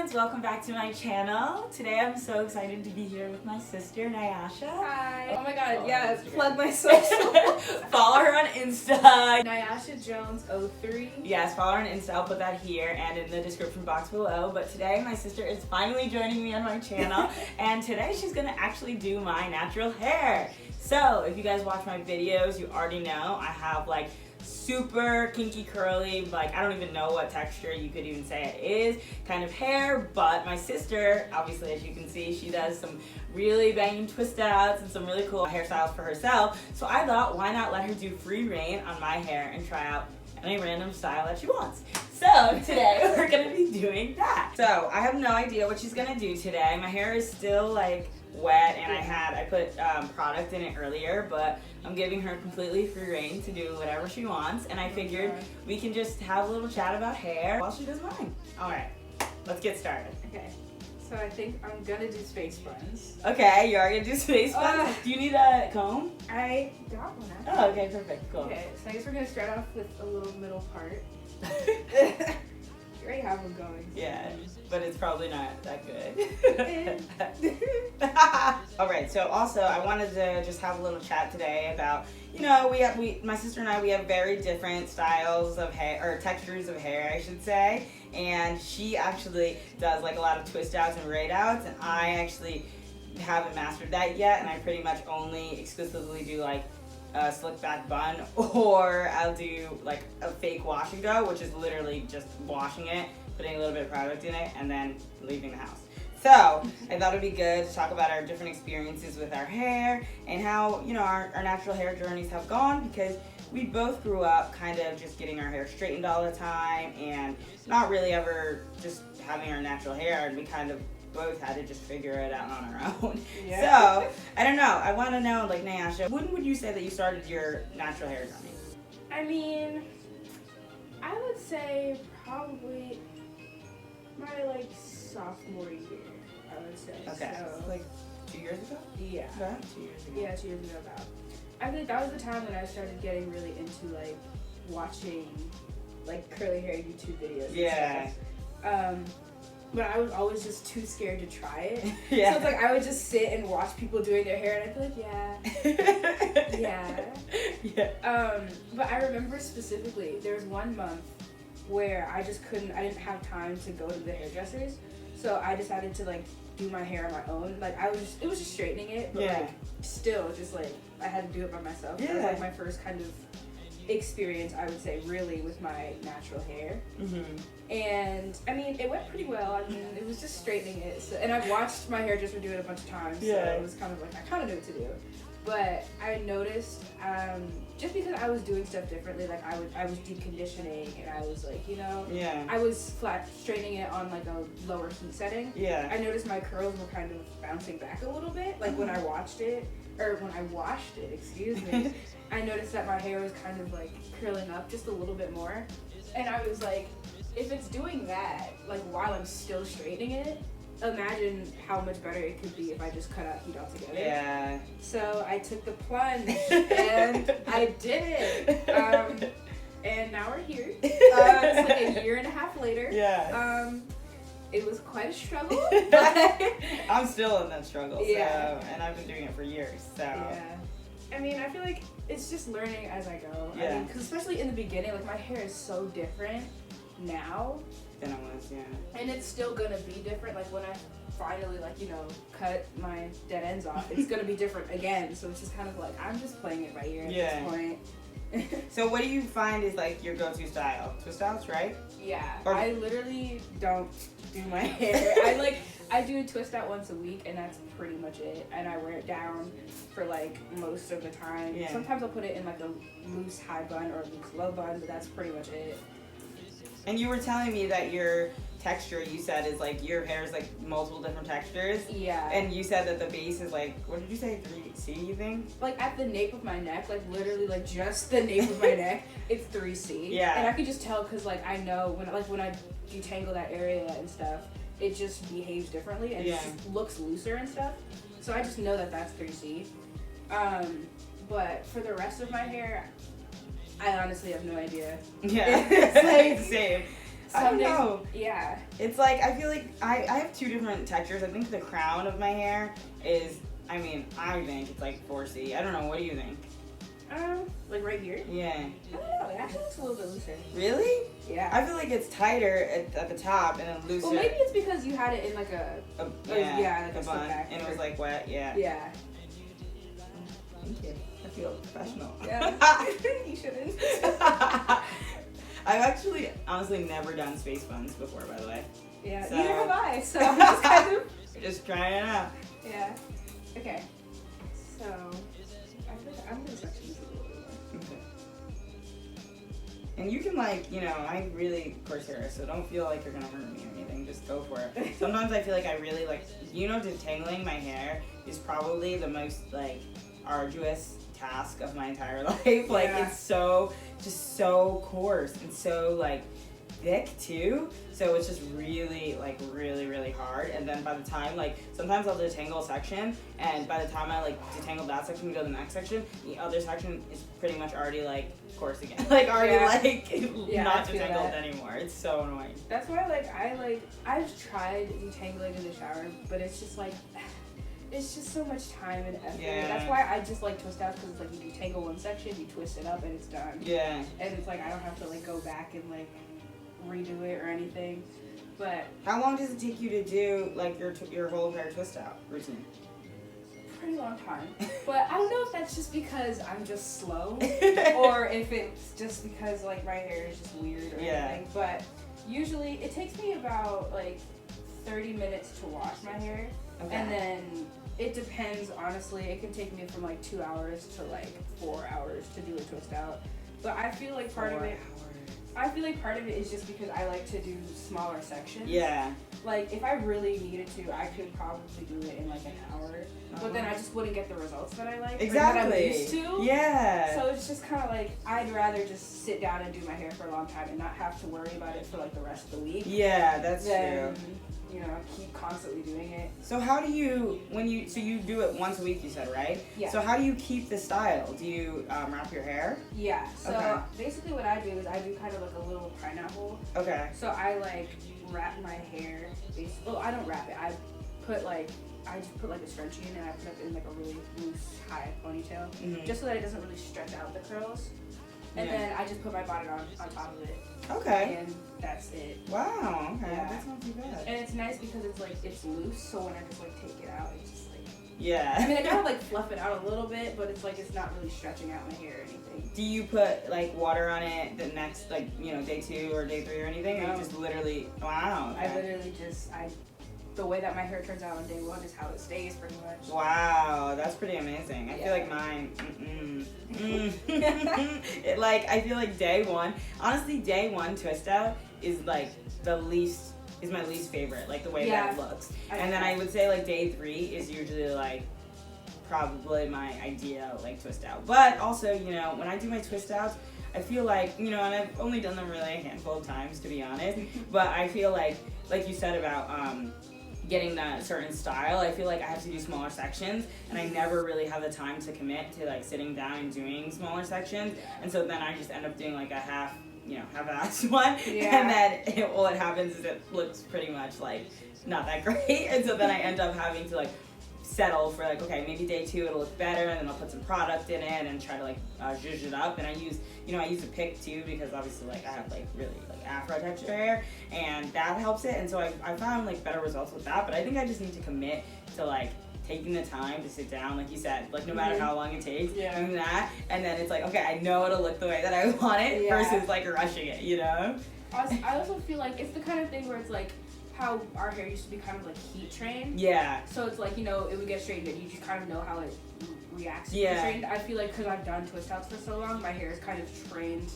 friends, welcome back to my channel. Today I'm so excited to be here with my sister Nyasha. Hi. Oh my god, yeah, plug my social. Follow her on Insta. Nyasha Jones 03. Yes, follow her on Insta. I'll put that here and in the description box below. But today my sister is finally joining me on my channel and today she's gonna actually do my natural hair. So if you guys watch my videos, you already know I have like super kinky curly, like I don't even know what texture you could even say it is, kind of hair. But my sister, obviously, as you can see, she does some really banging twist outs and some really cool hairstyles for herself. So I thought, why not let her do free reign on my hair and try out any random style that she wants. So today we're gonna be doing that. So I have no idea what she's gonna do today. My hair is still like wet and I put product in it earlier, but I'm giving her completely free reign to do whatever she wants, and I figured we can just have a little chat about hair while she does mine. Alright, let's get started. Okay, so I think I'm gonna do space buns. Okay, you are gonna do space buns? Do you need a comb? I got one actually. Oh, okay, perfect, cool. Okay, so I guess we're gonna start off with a little middle part. You already have one going. Yeah, but it's probably not that good. Alright, so also I wanted to just have a little chat today about, you know, my sister and I, we have very different styles of hair, or textures of hair, I should say. And she actually does like a lot of twist outs and braid outs, and I actually haven't mastered that yet, and I pretty much only exclusively do like a slick back bun, or I'll do like a fake wash and go, which is literally just washing it, putting a little bit of product in it, and then leaving the house. So I thought it'd be good to talk about our different experiences with our hair and how, you know, our natural hair journeys have gone, because we both grew up kind of just getting our hair straightened all the time and not really ever just having our natural hair, and we kind of both had to just figure it out on our own. Yeah. So, I don't know. I want to know, like, Nyasha, when would you say that you started your natural hair journey? I mean, I would say probably my like sophomore year, I would say. Okay. So, like 2 years ago? Yeah. About 2 years ago. Yeah, 2 years ago about. I think that was the time when I started getting really into like watching like curly hair YouTube videos. Yeah. And stuff. But I was always just too scared to try it. Yeah. So it's like I would just sit and watch people doing their hair, and I'd be like, yeah, yeah. But I remember specifically there was one month where I didn't have time to go to the hairdressers, so I decided to like do my hair on my own. Like it was just straightening it, but like still just like I had to do it by myself. That was like my first kind of experience, I would say, really with my natural hair. And I mean, it went pretty well. I mean, it was just straightening it, so, and I've watched my hairdresser do it a bunch of times, so it was kind of like I kind of knew what to do. But I noticed, just because I was doing stuff differently, like I was deep conditioning, and I was like, you know, I was flat straightening it on like a lower heat setting. I noticed my curls were kind of bouncing back a little bit, like when I washed it, excuse me. I noticed that my hair was kind of like curling up just a little bit more, and I was like, if it's doing that, like while I'm still straightening it, imagine how much better it could be if I just cut out heat altogether. Yeah. So I took the plunge and I did it. And now we're here. It's like a year and a half later. Yeah. It was quite a struggle. But I'm still in that struggle. Yeah. So, and I've been doing it for years. So. Yeah. I mean, I feel like it's just learning as I go. Yeah. I mean, because especially in the beginning, like my hair is so different now than it was, and it's still gonna be different. Like when I finally, like, you know, cut my dead ends off, it's gonna be different again. So it's just kind of like I'm just playing it by ear at this point. So what do you find is like your go-to style? Twist outs, right? Yeah. I literally don't do my hair. I do a twist out once a week, and that's pretty much it. And I wear it down for like most of the time. Sometimes I'll put it in like a loose high bun or a loose low bun, but that's pretty much it. And you were telling me that your texture, you said, is like your hair is like multiple different textures. Yeah. And you said that the base is like, what did you say, 3C, you think? Like at the nape of my neck, like literally like just the nape of my neck, it's 3C. Yeah. And I could just tell because like I know when I detangle that area and stuff, it just behaves differently and it just looks looser and stuff. So I just know that that's 3C. But for the rest of my hair, I honestly have no idea. Yeah, it's like same. I don't know. Yeah. It's like, I feel like I have two different textures. I think the crown of my hair is, I think it's like 4C. I don't know. What do you think? Like right here? Yeah. I don't know. It actually looks a little bit looser. Really? Yeah. I feel like it's tighter at the top and then looser. Well, maybe it's because you had it in like like a a bun, back and it was like wet. Yeah. Yeah. Thank you. I feel professional. Yeah. You shouldn't. I've actually, honestly, never done space buns before, by the way. Yeah. So- Neither have I. So I'm just kind of. Just trying it out. Yeah. Okay. So I think I'm gonna section this a little bit more. Okay. And you can I really coarse hair, so don't feel like you're gonna hurt me or anything. Just go for it. Sometimes I feel like I really detangling my hair is probably the most arduous task of my entire life. Like Yeah. it's just so coarse and so thick too. So it's just really really hard. And then by the time sometimes I'll detangle a section, and by the time I detangle that section and go to the next section, the other section is pretty much already coarse again. Not I feel detangled that. anymore. It's so annoying. That's why I've tried detangling in the shower, but it's just it's just so much time and effort. Yeah. That's why I just like twist outs, because you detangle one section, you twist it up, and it's done. Yeah. And it's I don't have to go back and redo it or anything. But How long does it take you to do your whole hair twist out routine? pretty long time. But I don't know if that's just because I'm just slow, or if it's just because my hair is just weird or Yeah. anything. But usually it takes me about 30 minutes to wash my hair. Okay. And then it depends, honestly. It can take me from 2 hours to 4 hours to do a twist out. But I feel part of it. I feel part of it is just because I like to do smaller sections. Yeah. If I really needed to, I could probably do it in an hour. But then I just wouldn't get the results that I like. Exactly. Or that I'm used to. Yeah. So it's just kind of I'd rather just sit down and do my hair for a long time and not have to worry about it for the rest of the week. Yeah, that's Then, true. Keep constantly doing it. So how do you, so you do it once a week, you said, right? Yeah. So how do you keep the style? Do you wrap your hair? Yeah. So Okay. basically what I do is I do kind of a little pineapple. Okay. So I wrap my hair. Well, I don't wrap it. I put I just put a scrunchie in, and I put it in a really loose high ponytail, Mhm. just so that it doesn't really stretch out the curls. And Yeah. then I just put my bonnet on top of it, Okay. and that's it. Wow. Okay. Yeah. That's not too bad. And it's nice because it's it's loose, so when I just take it out, it's just Yeah. I mean, I kind of fluff it out a little bit, but it's it's not really stretching out my hair or anything. Do you put water on it the next day 2 or day 3 or anything? Or No. you just literally, wow. I Okay. literally just the way that my hair turns out on day one is how it stays, pretty much. Wow, that's pretty amazing. I feel Yeah. like mine, I feel like day one, honestly, day one twist out is is my least favorite, the way that it looks. And then I would say day 3 is usually probably my ideal twist out. But also, when I do my twist outs, I feel and I've only done them really a handful of times, to be honest, but I feel like you said about, getting that certain style, I feel like I have to do smaller sections, and I never really have the time to commit to sitting down and doing smaller sections, and so then I just end up doing a half-assed one, Yeah. and then what happens is it looks pretty much not that great, and so then I end up having to settle for okay, maybe day 2 it'll look better, and then I'll put some product in it and try to zhuzh it up, and I use a pick too, because obviously I have really afro texture hair, and that helps it, and so I found better results with that. But I think I just need to commit to taking the time to sit down, like you said, no matter how long it takes, Yeah. doing that, and then it's okay, I know it'll look the way that I want it, Yeah. versus rushing it, I also feel it's the kind of thing where it's how our hair used to be kind of heat trained. Yeah. So it's it would get straightened, and you just kind of know how it reacts to Yeah. be straightened. I feel because I've done twist outs for so long, my hair is kind of trained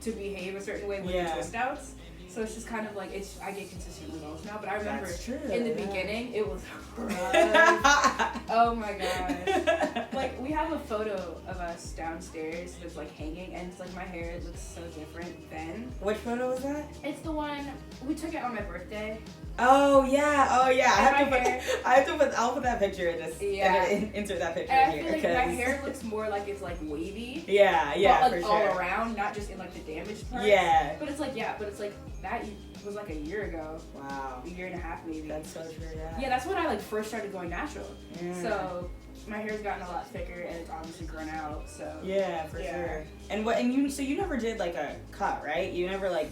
to behave a certain way with Yeah. the twist outs. So it's just kind of I get consistent results now. But I remember That's true, in the yeah. beginning, it was rough. Oh my gosh. We have a photo of us downstairs that's hanging, and it's my hair looks so different then. Which photo was that? It's the one we took it on my birthday. Oh yeah. And I'll put that picture in this. Yeah. Insert that picture And I in feel here. my hair looks more it's wavy. Yeah, But for all sure. around, not just in the damaged parts. Yeah. But it's but it's that was like a year ago. Wow. A year and a half maybe. That's so true, yeah. Yeah, that's when I like first started going natural. Yeah. So my hair's gotten a lot thicker and it's obviously grown out, so. Yeah, for sure. And you never did like a cut, right? You never like,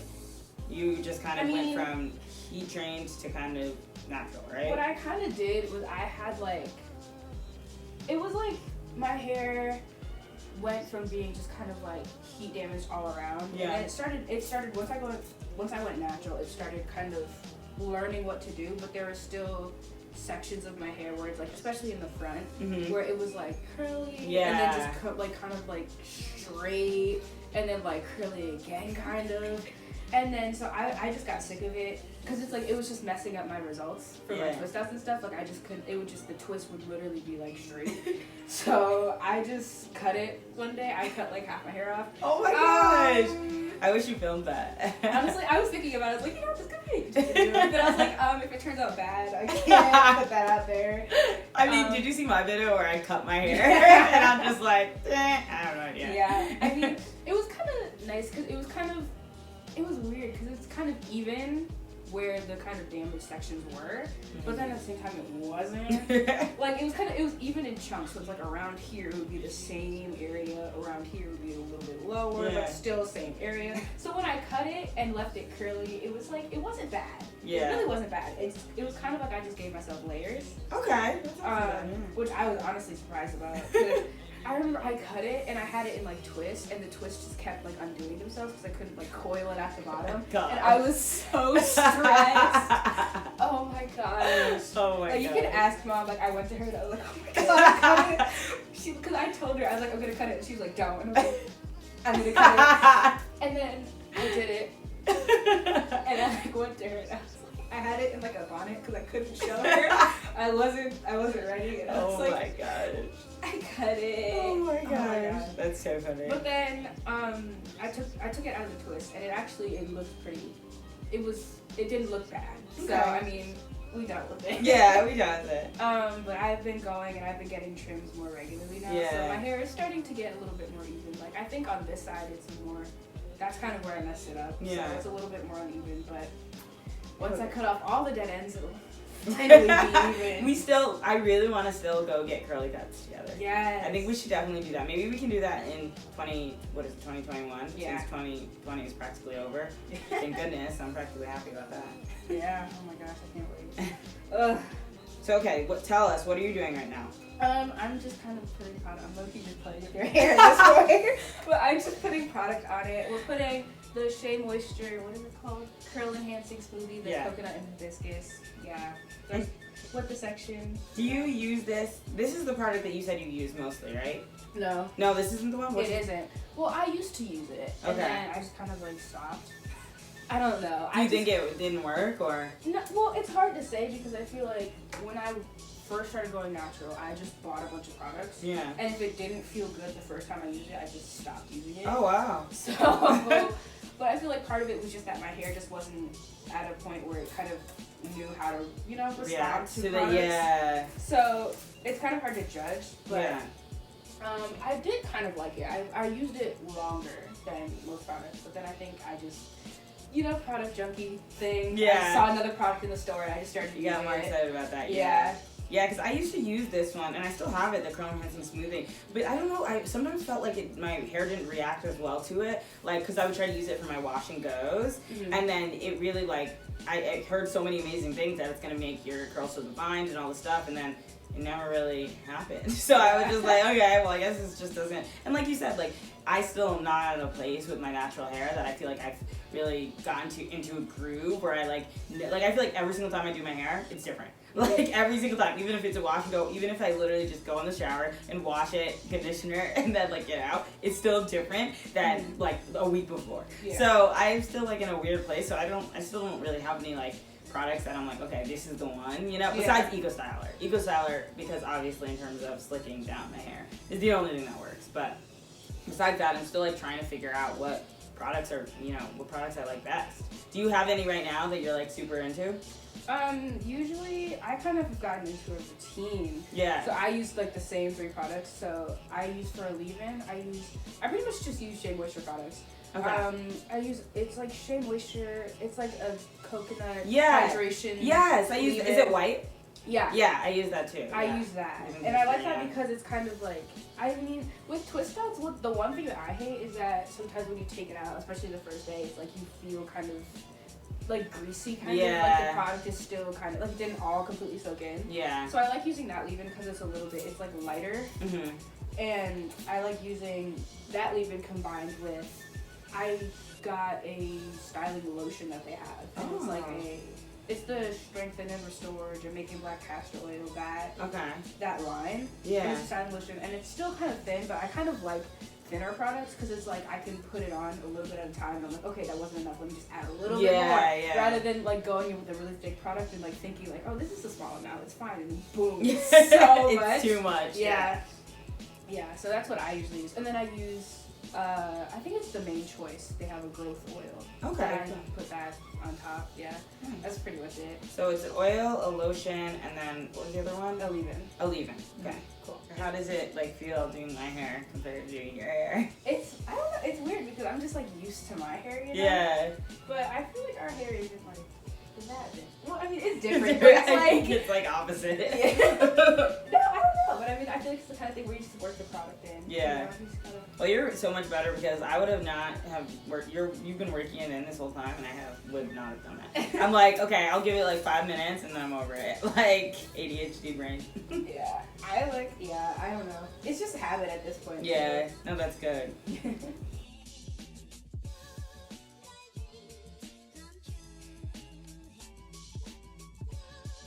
you just kind of went from heat trained to kind of natural, right? What I kind of did was I had like, it was like my hair went from being just kind of like heat damaged all around. Yeah. And it started once I went natural, it started kind of learning what to do, but there were still sections of my hair where it's like, especially in the front, where it was like curly, and then just kind of like straight, and then like curly again, kind of. And then so I just got sick of it because it's like it was just messing up my results for my twist outs and stuff. Like I just couldn't. It would just, the twist would literally be like straight. So I just cut it one day. I cut like half my hair off. Oh my gosh! I wish you filmed that. Honestly, I was thinking about it. I was like, you know, this could be interesting. But I was like, if it turns out bad, I can't put that out there. I mean, did you see my video where I cut my hair and I'm just like, I don't know. Yeah. I mean, it was kind of nice because it was kind of. It was weird because it's kind of even where the kind of damaged sections were, but then at the same time it wasn't. Like it was even in chunks. So it's like around here it would be the same area, around here it would be a little bit lower, but still same area. So when I cut it and left it curly, it was like, it wasn't bad. Yeah. It really wasn't bad. It was kind of like I just gave myself layers. Okay. Which I was honestly surprised about. I remember I cut it and I had it in like twists, and the twists just kept like undoing themselves because I couldn't like coil it at the bottom. God. And I was so stressed. Oh my gosh. Oh my god. You can ask mom. Like I went to her and I was like, oh my god, cut it. Because I told her I was like, I'm gonna cut it. And she was like, don't. And I was like, I'm gonna cut it. And then I did it. And I like went to her and I was like, I had it in like a bonnet because I couldn't show her. I wasn't ready. And I was like, my gosh. I cut it. Oh my gosh. That's so funny. But then I took it out of the twist, and it looked pretty. It didn't look bad. Okay. So I mean, we dealt with it. Yeah, we dealt with it. But I've been going and I've been getting trims more regularly now. Yeah. So my hair is starting to get a little bit more even. Like I think on this side it's more. That's kind of where I messed it up. Yeah. So it's a little bit more uneven, but once I cut off all the dead ends, it'll finally be even. I really want to still go get curly cuts together. Yes. I think we should definitely do that. Maybe we can do that in 2021? Yeah. Since 2020 is practically over. Thank goodness. I'm practically happy about that. Yeah. Oh my gosh, I can't wait. Ugh. So okay, tell us, what are you doing right now? I'm just kind of putting product. I'm low-key just playing with your hair this way, but I'm just putting product on it. We're putting the Shea Moisture, what is it called? Curl Enhancing Smoothie, the coconut and hibiscus. Yeah. That's what the section. Do you use this? This is the product that you said you use mostly, right? No. No, this isn't the one? It isn't. Well, I used to use it, and then I just kind of like stopped. I don't know. Do you think it didn't work, or? No, well, it's hard to say because I feel like when I first started going natural, I just bought a bunch of products. Yeah. And if it didn't feel good the first time I used it, I just stopped using it. Oh, wow. So, but I feel like part of it was just that my hair just wasn't at a point where it kind of knew how to, respond to products. Yeah. So it's kind of hard to judge, but yeah. I did kind of like it. I used it longer than most products, but then I think I just, product junkie thing. Yeah. I saw another product in the store and I just started using it. You got more excited about that. Yeah. Yeah, because I used to use this one, and I still have it, the Curl Enhancing Smoothing. But I don't know, I sometimes felt like my hair didn't react as well to it. Like, because I would try to use it for my wash and goes, and then it really, I heard so many amazing things that it's going to make your curls so defined and all the stuff, and then it never really happened. So I was just like, okay, well, I guess this just doesn't. And like you said, I still am not at a place with my natural hair that I feel like I've really gotten into a groove where I I feel like every single time I do my hair, it's different. Every single time, even if it's a wash and go, even if I literally just go in the shower and wash it, conditioner, and then get out, it's still different than a week before. Yeah. So I'm still in a weird place. So I still don't really have any products that I'm okay, this is the one, besides Eco Styler. Eco Styler, because obviously in terms of slicking down my hair, is the only thing that works. But besides that, I'm still trying to figure out what products are, what products I like best. Do you have any right now that you're super into? Usually I kind of have gotten into a routine. Yeah. So I use the same 3 products. So I use for a leave-in, I pretty much just use Shea Moisture products. Okay. It's like Shea Moisture. It's like a coconut Yeah. hydration. Yes, I use. Is it white? Yeah. Yeah, I use that too. I use that. And I like that because it's kind of like, I mean, with twist outs, the one thing that I hate is that sometimes when you take it out, especially the first day, it's like you feel kind of like greasy kind of, like the product is still kind of, like it didn't all completely soak in. Yeah. So I like using that leave-in because it's a little bit, it's like lighter. Mm-hmm. And I like using that leave-in combined with, I got a styling lotion that they have. And it's like it's the Strengthen and Restore Jamaican Black Castor Oil, that line. Yeah. It's a styling lotion, and it's still kind of thin, but I kind of like thinner products because it's like I can put it on a little bit at a time. And I'm like, okay, that wasn't enough. Let me just add a little bit more, rather than like going in with a really thick product and like thinking like, oh, this is a small amount, it's fine, and then boom, it's so it's much. too much. Yeah. So that's what I usually use, and then I use. I think it's the Main Choice. They have a growth oil. Okay. And I put that on top. Yeah. That's pretty much it. So it's an oil, a lotion, and then what was the other one? A leave-in. A leave-in. Okay. Cool. How does it like feel doing my hair compared to doing your hair? I don't know. It's weird because I'm just like used to my hair, you know. Yeah. But I feel like our hair isn't like that different. Well, I mean it's different, but it's like it's like opposite. Yeah. No, I don't know. But I mean I feel like it's the kind of thing where you just work the product in. Yeah. You know? Well, you're so much better because I would have not have worked. You've been working it in this whole time, and I would not have done that. I'm like, okay, I'll give it like 5 minutes, and then I'm over it. Like ADHD brain. Yeah, I don't know. It's just a habit at this point. Yeah, no, that's good.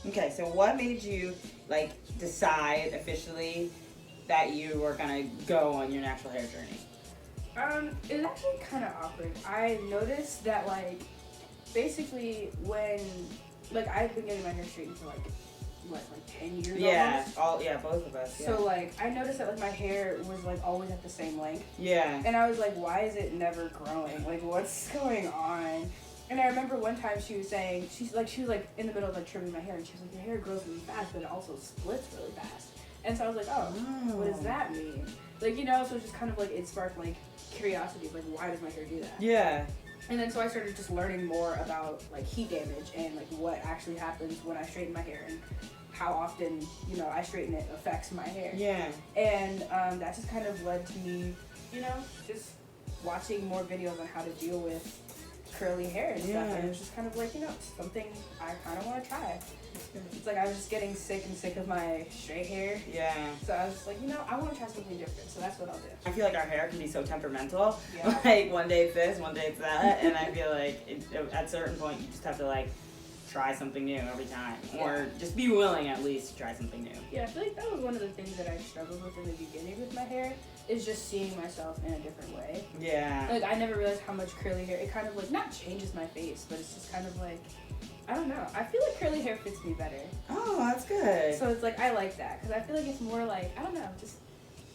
Okay, so what made you like decide officially that you were gonna go on your natural hair journey? It's actually kind of awkward. I noticed that like, basically when, like I've been getting my hair straightened for like, what, like 10 years almost? Both of us. Yeah. So like, I noticed that like my hair was like always at the same length. Yeah. And I was like, why is it never growing? Like, what's going on? And I remember one time she was saying, she was like in the middle of like trimming my hair, and she was like, your hair grows really fast, but it also splits really fast. And so I was like, oh, what does that mean? Like, you know, so it's just kind of like, it sparked like curiosity of like, why does my hair do that? Yeah. And then so I started just learning more about like heat damage and like what actually happens when I straighten my hair and how often, you know, I straighten it affects my hair. Yeah. And that just kind of led to me, you know, just watching more videos on how to deal with curly hair and stuff, and it was just kind of like, you know, something I kind of want to try. It's like I was just getting sick of my straight hair. Yeah. So I was just like, you know, I want to try something different, so that's what I'll do. I feel like our hair can be so temperamental. Yeah. Like one day it's this, one day it's that, and I feel like at a certain point you just have to like try something new every time, or just be willing at least to try something new. Yeah, I feel like that was one of the things that I struggled with in the beginning with my hair, is just seeing myself in a different way. Yeah. Like I never realized how much curly hair, it kind of like, not changes my face, but it's just kind of like, I don't know. I feel like curly hair fits me better. Oh, that's good. So it's like, I like that, because I feel like it's more like, I don't know, just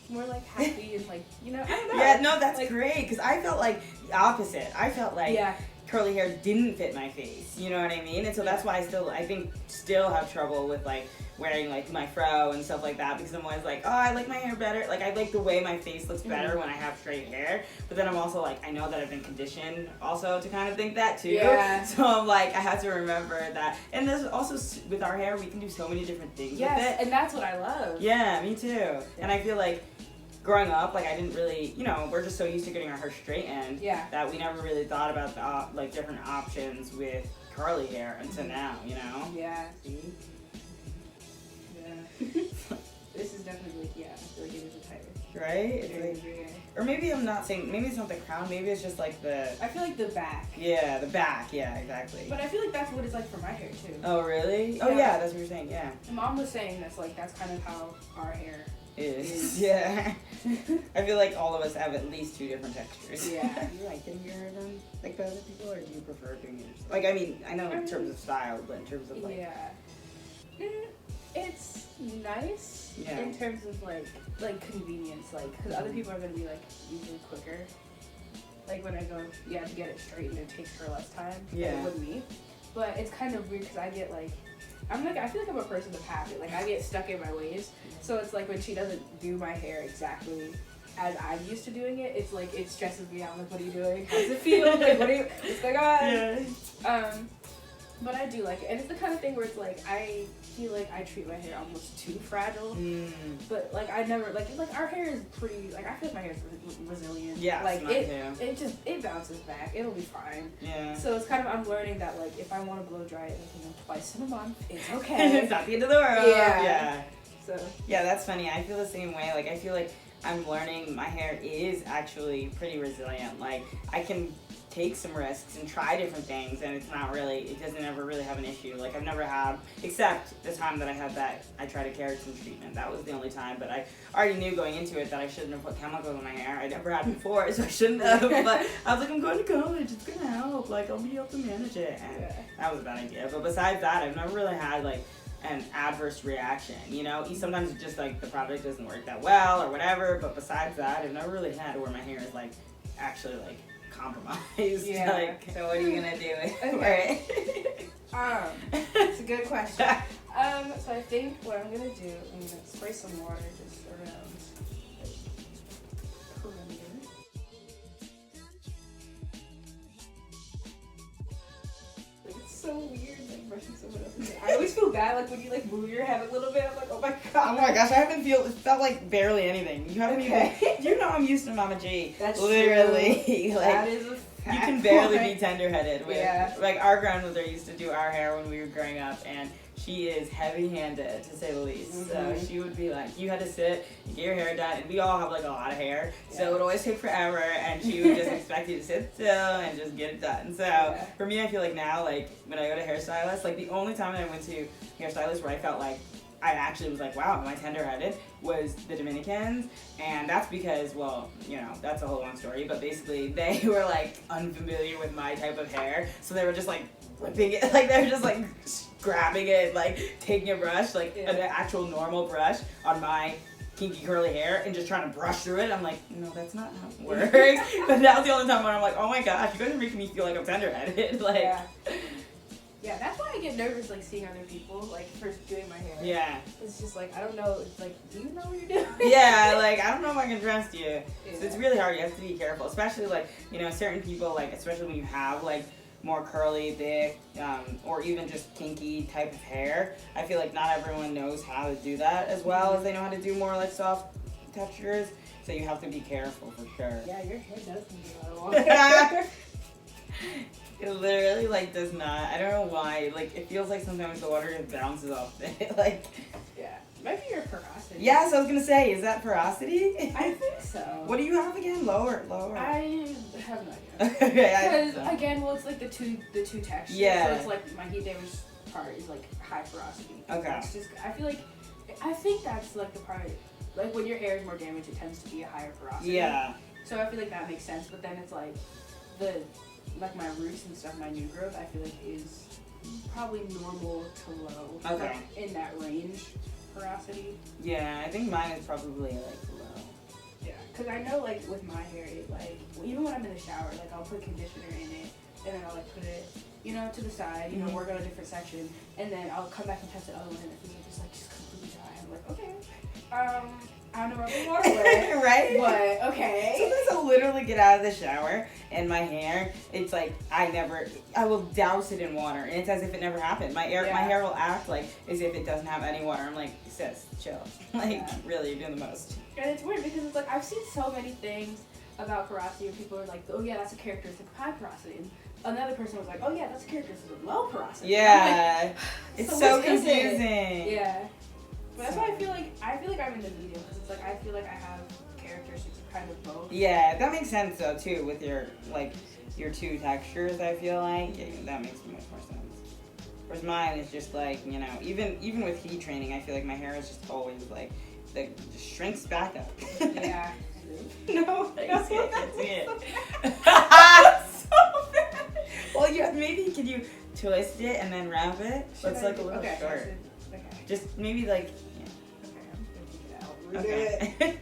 more like happy and like, you know, I don't know. Yeah, no, that's like, great, because I felt like the opposite. I felt like curly hair didn't fit my face, you know what I mean? And so that's why I think still have trouble with like wearing like my fro and stuff like that, because I'm always like, oh, I like my hair better. Like I like the way my face looks better when I have straight hair. But then I'm also like, I know that I've been conditioned also to kind of think that too. Yeah. So I'm like, I have to remember that. And there's also with our hair, we can do so many different things with it. And that's what I love. Yeah, me too. Yeah. And I feel like growing up, like I didn't really, you know, we're just so used to getting our hair straightened that we never really thought about the like different options with curly hair until now, you know? Yeah. See? Yeah. This is definitely like, I feel like it is a tighter. Right? It's like, or maybe I'm not saying, maybe it's not the crown, maybe it's just like the... I feel like the back. Yeah, the back, yeah, exactly. But I feel like that's what it's like for my hair too. Oh, really? Yeah. Oh, yeah, that's what you're saying, yeah. Mom was saying that's kind of how our hair is. Yeah. I feel like all of us have at least 2 different textures. Yeah. Do you like getting your hair done like by other people, or do you prefer doing it yourself? Like, I mean, I know in terms of style, but in terms of like... Yeah. It's nice in terms of like convenience, like, because other people are going to be like usually quicker. Like when I go, to get it straightened, it takes her less time than it would me. But it's kind of weird because I get like, I feel like I'm a person of habit. Like I get stuck in my ways. So it's like when she doesn't do my hair exactly as I'm used to doing it, it's like it stresses me out. I'm like, what are you doing? How does it feel? Like, what are you? What's going on? Yeah. But I do like it, and it's the kind of thing where it's like I feel like I treat my hair almost too fragile. But like I never like our hair is pretty like I feel like my hair is resilient. Yeah, like mine too. it bounces back. It'll be fine. Yeah. So it's kind of I'm learning that like if I want to blow dry it like twice in a month, it's okay. It's not the end of the world. Yeah. So yeah, that's funny. I feel the same way. Like I feel like I'm learning my hair is actually pretty resilient. Like I can take some risks and try different things, and it doesn't ever really have an issue. Like I've never had, except the time that I had that, I tried a keratin treatment. That was the only time, but I already knew going into it that I shouldn't have put chemicals in my hair. I never had before, so I shouldn't have. But I was like, I'm going to college, it's gonna help. Like I'll be able to manage it, and that was a bad idea. But besides that, I've never really had like an adverse reaction, you know? Sometimes it's just like the product doesn't work that well or whatever, but besides that, I've never really had where my hair is like actually like compromised. Yeah. Like, so what are you gonna do? Okay. It's a good question. So I think what I'm gonna do, I'm gonna spray some water just around the perimeter. It's so weird like brushing someone else's hair. I always feel bad like when you like move your head a little bit. I'm like, oh my god. Oh my gosh, it felt like barely anything. You haven't even, you know I'm used to Mama G. That's literally. True. Like, that is a fact. you can barely be tender-headed with, Yeah. like our grandmother used to do our hair when we were growing up, and she is heavy-handed to say the least. So she would be like, you had to sit, you get your hair done, and we all have like a lot of hair, so it would always take forever, and she would just expect you to sit still and just get it done. So for me, I feel like now, like when I go to hairstylists, like the only time that I went to hairstylists where I felt like I actually was like, wow, am I tender-headed, was the Dominicans, and that's because, well, you know, that's a whole long story, but basically they were like unfamiliar with my type of hair, so they were just like whipping it, like they were just like grabbing it, like taking a brush, like an actual normal brush on my kinky curly hair and just trying to brush through it. I'm like, no, that's not how it works. But that was the only time when I'm like, oh my gosh, you guys are making me feel like I'm tender-headed. Like, yeah, that's why I get nervous, like, seeing other people, like, first doing my hair. yeah. It's just, like, I don't know, it's like, do you know what you're doing? Yeah, like, I don't know if I can trust you. Yeah. So it's really hard. You have to be careful, especially, like, you know, certain people, like, especially when you have, like, more curly, thick, or even just kinky type of hair. I feel like not everyone knows how to do that as well as they know how to do more, like, soft textures. So you have to be careful for sure. Yeah, your hair does need a lot of water. It literally, like, does not. I don't know why. Like, it feels like sometimes the water just bounces off it. Like, yeah. Maybe your porosity. Yeah, so I was going to say, is that porosity? I think so. What do you have again? Lower. I have no idea. Okay. Because, again, well, it's like the two textures. Yeah. So it's like my heat damage part is like high porosity. Okay. It's just, I think that's like the part, like when your hair is more damaged, it tends to be a higher porosity. Yeah. So I feel like that makes sense, but then it's like like my roots and stuff, my new growth, I feel like is probably normal to low. Okay. Like in that range, porosity. Yeah, I think mine is probably like low. Yeah, because I know like with my hair, it like, even when I'm in the shower, like I'll put conditioner in it, and then I'll like put it, you know, to the side, you know, work on a different section, and then I'll come back and test the other one, and if it's just completely dry, I'm like, okay, I don't know where the water went, right? But okay. Sometimes I'll literally get out of the shower and my hair, it's like I will douse it in water, and it's as if it never happened. My hair will act like as if it doesn't have any water. I'm like, sis, chill. Like, really, you're doing the most. And it's weird because it's like I've seen so many things about porosity, and people are like, oh yeah, that's a characteristic of high porosity. And another person was like, oh yeah, that's a characteristic of low porosity. Yeah, like, it's so confusing. Yeah. But that's why I feel like I'm in the medium, because it's like I feel like I have characteristics of kind of both. Yeah, that makes sense though too with your two textures. I feel like that makes much more sense. Whereas mine is just like, you know, even with heat training, I feel like my hair is just always like just shrinks back up. Yeah. No, I can't see it. So bad. Well, maybe can you twist it and then wrap it? So it's like a little short. Okay. Just maybe like. Okay, I'm gonna figure it out. Okay.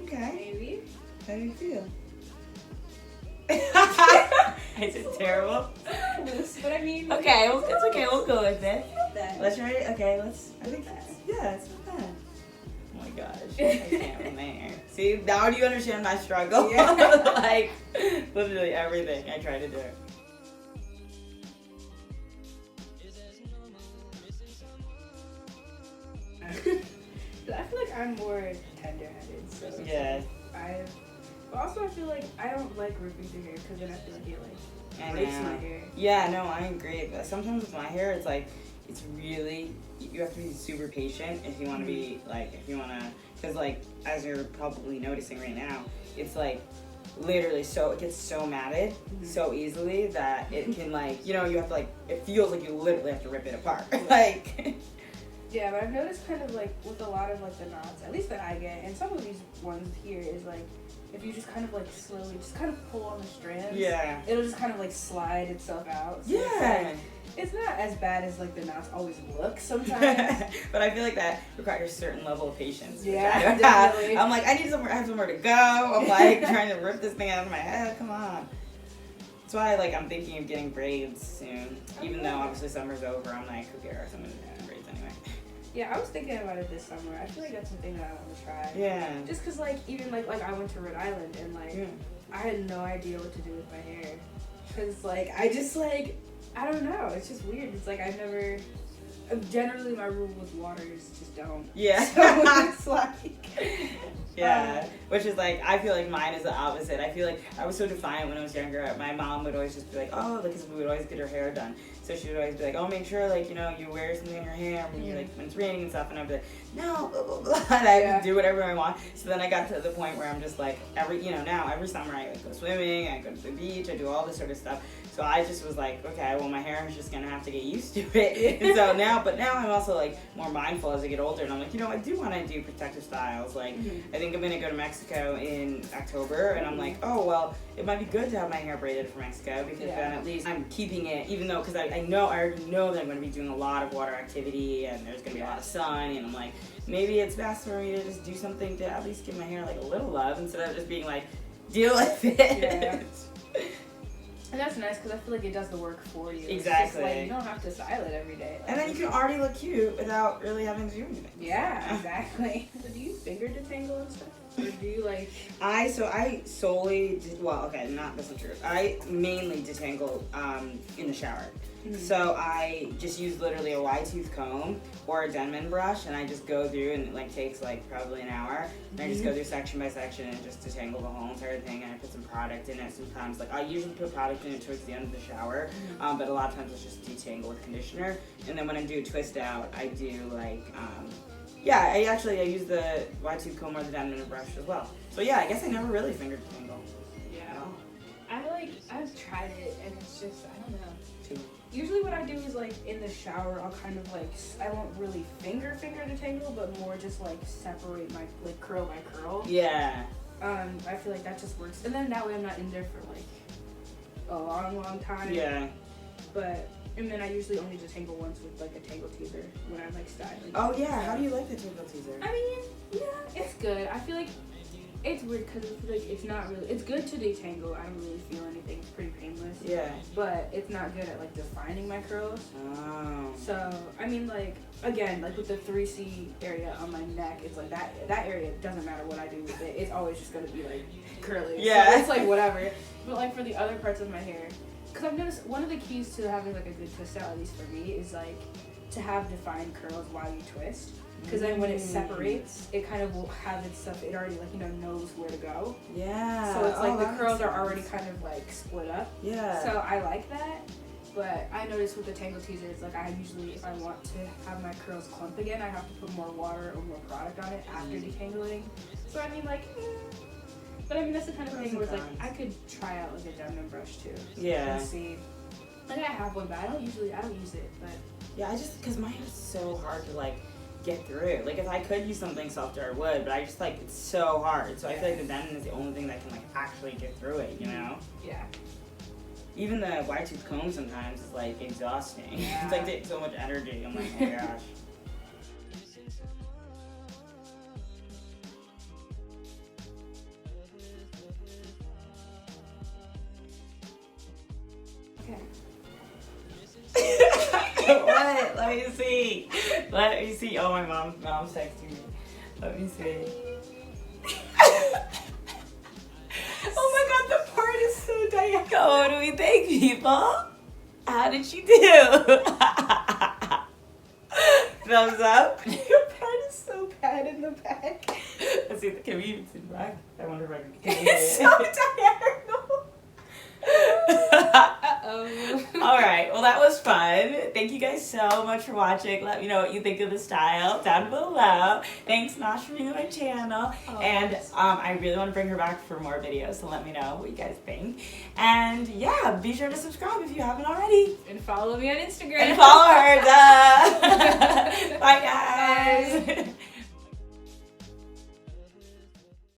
Okay. Maybe. How do you feel? Is it terrible? loose, but I mean. Okay, well, it's okay. We'll go with it. That. Let's try it. Okay, let's. I think that's. Yeah, it's not bad. Oh my gosh, I can't with my hair. See, now do you understand my struggle? Yeah. Like, literally everything I try to do. I feel like I'm more tender-headed, so Yeah. but also I feel like I don't like ripping through hair because then I feel like it I breaks know. my hair. Yeah, no, I agree. But sometimes with my hair, it's like, it's really, you have to be super patient if you want to be, like, if you want to, because, like, as you're probably noticing right now, it's, like, literally so, it gets so matted so easily that it can, like, you know, you have to, like, it feels like you literally have to rip it apart. Like, Yeah, but I've noticed kind of like with a lot of like the knots, at least that I get, and some of these ones here is like, if you just kind of like slowly, just kind of pull on the strands, yeah. it'll just kind of like slide itself out. So Yeah. it's not as bad as like the knots always look sometimes. But I feel like that requires a certain level of patience. which Yeah, I don't definitely. have. I'm like, I need somewhere. I have somewhere to go. I'm like trying to rip this thing out of my head. Come on. That's why like I'm thinking of getting braids soon. Even though obviously summer's over, I'm like, who cares? I'm gonna do braids anyway. Yeah, I was thinking about it this summer. I feel like that's something that I want to try. Yeah. Just cause like even like I went to Rhode Island and like I had no idea what to do with my hair, cause like I just like I don't know. It's just weird. It's like I've never. Generally, my rule with water is just don't. Yeah. So it's like. Yeah, which is like, I feel like mine is the opposite. I feel like I was so defiant when I was younger. My mom would always just be like, oh, because we would always get her hair done. So she would always be like, oh, make sure, like, you know, you wear something in your hair when you like when it's raining and stuff. And I'd be like, no, blah, blah, blah. And I would do whatever I want. So then I got to the point where I'm just like, now every summer I like, go swimming, I go to the beach, I do all this sort of stuff. So I just was like, okay, well, my hair is just going to have to get used to it. And so now I'm also like more mindful as I get older. And I'm like, you know, I do want to do protective styles. Like, I think I'm going to go to Mexico in October. And I'm like, oh, well, it might be good to have my hair braided for Mexico because then at least I'm keeping it, even though, because I already know that I'm going to be doing a lot of water activity and there's going to be a lot of sun. And I'm like, maybe it's best for me to just do something to at least give my hair like a little love instead of just being like, deal with it. Yeah. And that's nice because I feel like it does the work for you. Exactly. It's just like, you don't have to style it every day. Like, And then you can already look cute without really having to do anything. Yeah, exactly. So do you finger detangle and stuff? Or do you like... I solely, that's not true. I mainly detangle in the shower. So I just use literally a wide tooth comb or a Denman brush, and I just go through, and it like takes like probably an hour. And I just go through section by section and just detangle the whole entire thing. And I put some product in it sometimes. Like I usually put product in it towards the end of the shower, but a lot of times it's just detangle with conditioner. And then when I do a twist out, I do like I use the wide tooth comb or the Denman brush as well. So yeah, I guess I never really finger detangle. Yeah. I've tried it, and it's just, I don't know. Usually what I do is like in the shower, I'll kind of like, I won't really finger detangle, but more just like separate my, like curl by curl. Yeah. I feel like that just works. And then that way I'm not in there for like a long time. Yeah. And then I usually only detangle once with like a tangle teaser when I'm like styling. Oh yeah, how do you like the tangle teaser? I mean, yeah, it's good. I feel like it's weird because it's like it's not really. It's good to detangle. I don't really feel anything. It's pretty painless. Yeah. But it's not good at like defining my curls. Oh. So I mean, like again, like with the 3C area on my neck, it's like that area doesn't matter what I do with it. It's always just gonna be like curly. Yeah. So it's like whatever. But like for the other parts of my hair, because I've noticed one of the keys to having like a good twist out, at least for me, is like to have defined curls while you twist. Because then when it separates, it kind of will have its stuff, it already like, knows where to go. Yeah. So it's like the curls are already kind of like split up. Yeah. So I like that. But I noticed with the tangle teasers, like I usually, if I want to have my curls clump again, I have to put more water or more product on it after detangling. So I mean like, but I mean that's the kind of thing where it's like, I could try out like a Denman brush too. Yeah. And see. Like I have one, but I don't use it, but. Yeah, because my hair's so hard to like get through. Like if I could use something softer, I would, but I just like, it's so hard. So I feel like the Denman is the only thing that can like actually get through it, you know? Yeah. Even the wide tooth comb sometimes is like exhausting. Yeah. It's like takes so much energy. I'm like, oh my gosh. Okay. What? Let me see. Let me see. Oh, my mom's texting me. Let me see. Oh my god, the part is so dynamic. What do we think, people? How did she do? Thumbs up. Your part is so bad in the back. Let's see. Can we even see the back? I wonder if I can. It's so diagonal. Uh-oh. All right. Well, that was fun. Thank you guys so much for watching. Let me know what you think of the style down below. Thanks, Nosh, for being on my channel. And I really want to bring her back for more videos, so let me know what you guys think. And yeah, be sure to subscribe if you haven't already. And follow me on Instagram. And follow her. Duh. Bye, guys. Bye.